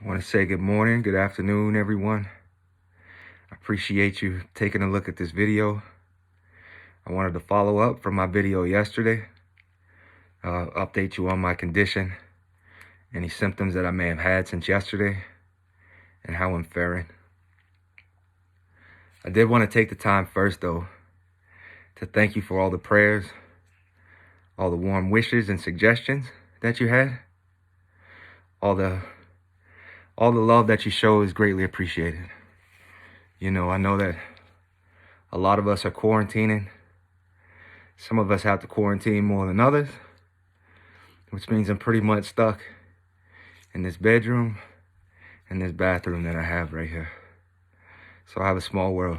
I want to say good morning, good afternoon, everyone. I appreciate you taking a look at this video. I wanted to follow up from my video yesterday, update you on my condition, any symptoms that I may have had since yesterday, and how I'm faring. I did want to take the time first, though, to thank you for all the prayers, all the warm wishes and suggestions that you had. All the love that you show is greatly appreciated. You know, I know that a lot of us are quarantining. Some of us have to quarantine more than others, which means I'm pretty much stuck in this bedroom and this bathroom that I have right here. So I have a small world,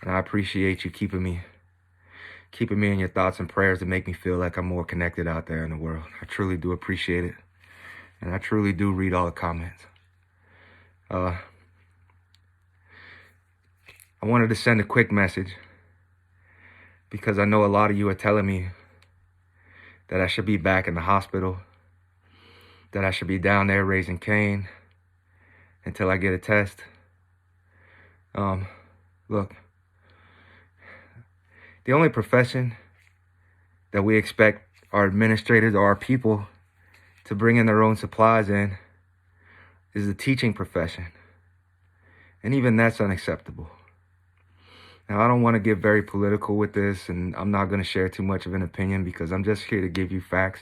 and I appreciate you keeping me in your thoughts and prayers to make me feel like I'm more connected out there in the world. I truly do appreciate it, and I truly do read all the comments. I wanted to send a quick message because I know a lot of you are telling me that I should be back in the hospital, that I should be down there raising Cain until I get a test. Look, the only profession that we expect our administrators or our people to bring in their own supplies in is the teaching profession. And even that's unacceptable. Now, I don't want to get very political with this, and I'm not going to share too much of an opinion because I'm just here to give you facts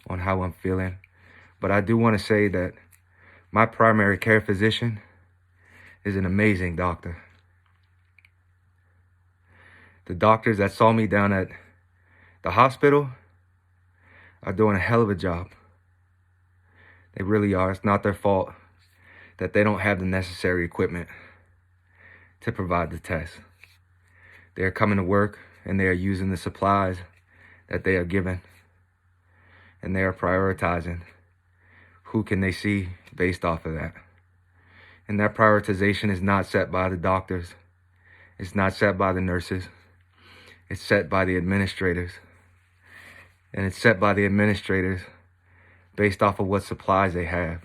on how I'm feeling. But I do want to say that my primary care physician is an amazing doctor. The doctors that saw me down at the hospital are doing a hell of a job. They really are. It's not their fault that they don't have the necessary equipment to provide the test. They are coming to work and they are using the supplies that they are given, and they are prioritizing who can they see based off of that. And that prioritization is not set by the doctors. It's not set by the nurses. It's set by the administrators. And it's set by the administrators based off of what supplies they have.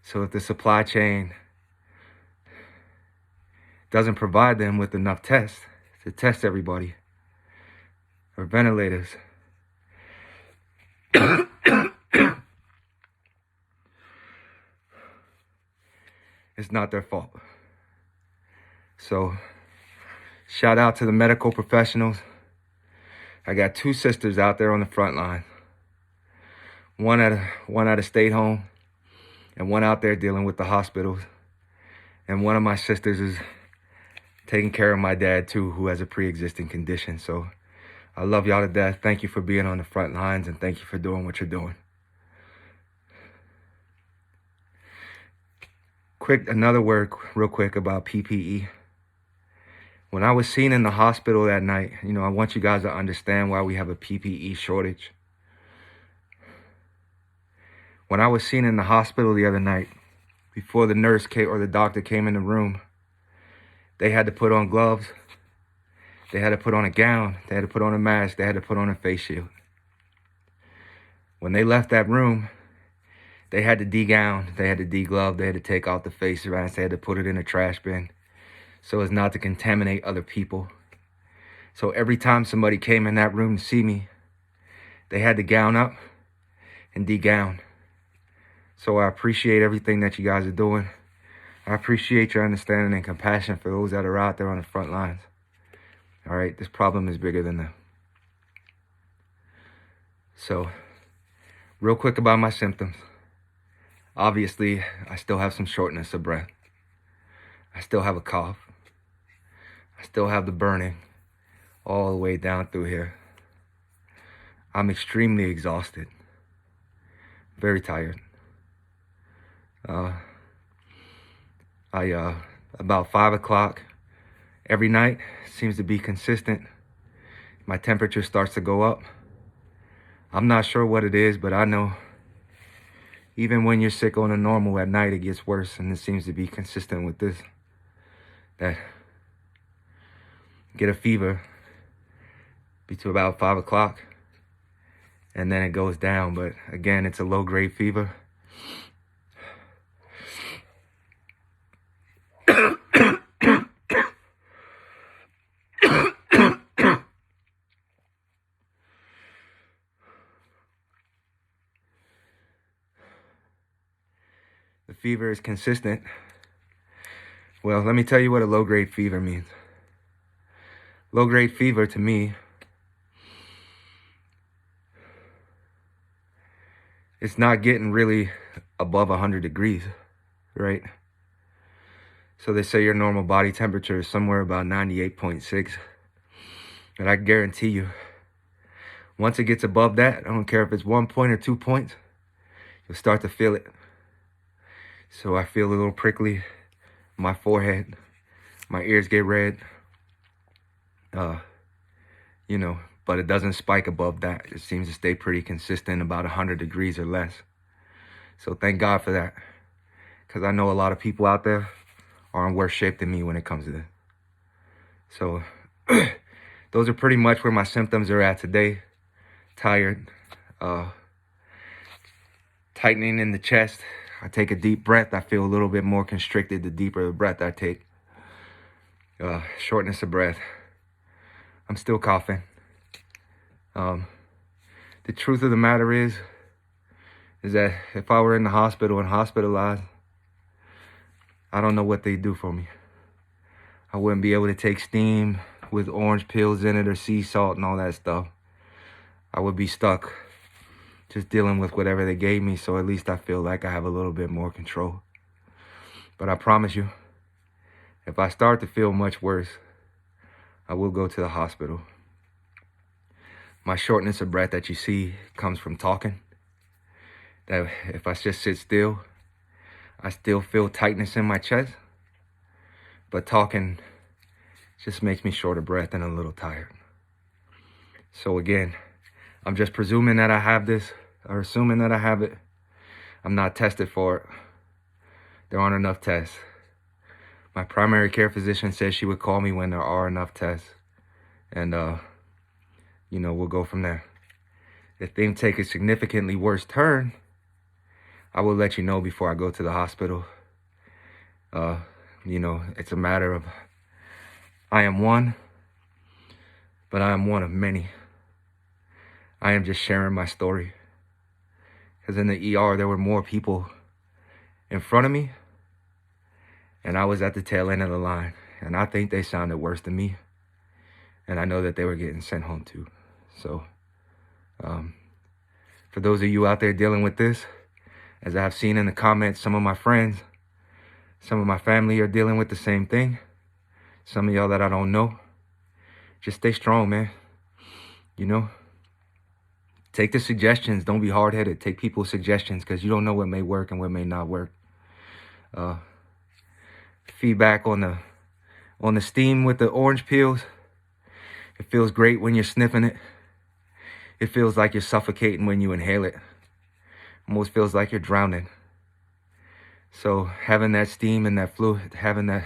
So if the supply chain doesn't provide them with enough tests to test everybody, or ventilators, it's not their fault. So shout out to the medical professionals. I got two sisters out there on the front line. One at a state home, and one out there dealing with the hospitals. And one of my sisters is taking care of my dad too, who has a pre-existing condition. So I love y'all to death. Thank you for being on the front lines, and thank you for doing what you're doing. Another word real quick about PPE. When I was seen in the hospital that night, you know, I want you guys to understand why we have a PPE shortage. When I was seen in the hospital the other night, before the nurse came or the doctor came in the room, they had to put on gloves. They had to put on a gown. They had to put on a mask. They had to put on a face shield. When they left that room, they had to de-gown. They had to de-glove. They had to take off the face mask. They had to put it in a trash bin so as not to contaminate other people. So every time somebody came in that room to see me, they had to gown up and de-gown. So I appreciate everything that you guys are doing. I appreciate your understanding and compassion for those that are out there on the front lines. All right, this problem is bigger than them. So, real quick about my symptoms. Obviously, I still have some shortness of breath. I still have a cough. I still have the burning all the way down through here. I'm extremely exhausted. Very tired. About 5 o'clock every night seems to be consistent. My temperature starts to go up. I'm not sure what it is, but I know even when you're sick on a normal at night, it gets worse, and it seems to be consistent with this. That get a fever between about 5 o'clock, and then it goes down. But again, it's a low-grade fever. fever is consistent. Well, let me tell you what a low-grade fever means. Low-grade fever to me, it's not getting really above 100 degrees, right? So they say your normal body temperature is somewhere about 98.6. And I guarantee you, once it gets above that, I don't care if it's 1 point or 2 points, you'll start to feel it. So I feel a little prickly, my forehead, my ears get red, you know, but it doesn't spike above that. It seems to stay pretty consistent, about 100 degrees or less. So thank God for that, because I know a lot of people out there are in worse shape than me when it comes to this. So those are pretty much where my symptoms are at today. Tired, tightening in the chest. I take a deep breath, I feel a little bit more constricted the deeper the breath I take. Shortness of breath. I'm still coughing. The truth of the matter is that if I were in the hospital and hospitalized, I don't know what they'd do for me. I wouldn't be able to take steam with orange pills in it or sea salt and all that stuff. I would be stuck just dealing with whatever they gave me, so at least I feel like I have a little bit more control. But I promise you, if I start to feel much worse, I will go to the hospital. My shortness of breath that you see comes from talking. That if I just sit still, I still feel tightness in my chest. But talking just makes me short of breath and a little tired. So again, I'm just presuming that I have this, or assuming that I have it. I'm not tested for it. There aren't enough tests. My primary care physician says she would call me when there are enough tests. And, you know, we'll go from there. If things take a significantly worse turn, I will let you know before I go to the hospital. You know, it's a matter of, I am one, but I am one of many. I am just sharing my story. Because in the ER, there were more people in front of me, and I was at the tail end of the line. And I think they sounded worse than me. And I know that they were getting sent home too. So, for those of you out there dealing with this, as I've seen in the comments, some of my friends, some of my family are dealing with the same thing. Some of y'all that I don't know, just stay strong, man. You know, take the suggestions. Don't be hard-headed. Take people's suggestions, because you don't know what may work and what may not work. Feedback on the steam with the orange peels. It feels great when you're sniffing it. It feels like you're suffocating when you inhale it. Almost feels like you're drowning. So having that steam and that fluid, having that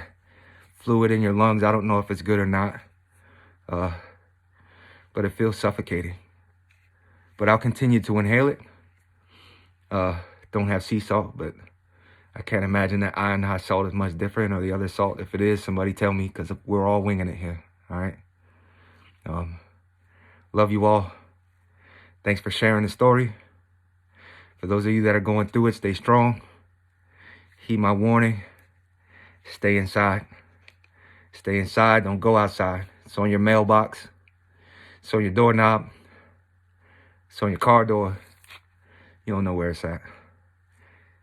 fluid in your lungs, I don't know if it's good or not. But it feels suffocating. But I'll continue to inhale it. Don't have sea salt, but I can't imagine that ionized salt is much different, or the other salt. If it is, somebody tell me, because we're all winging it here. All right. Love you all. Thanks for sharing the story. For those of you that are going through it, stay strong. Heed my warning. Stay inside. Stay inside. Don't go outside. It's on your mailbox. It's on your doorknob. It's on your car door. You don't know where it's at.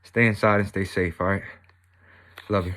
Stay inside and stay safe, all right? Love you.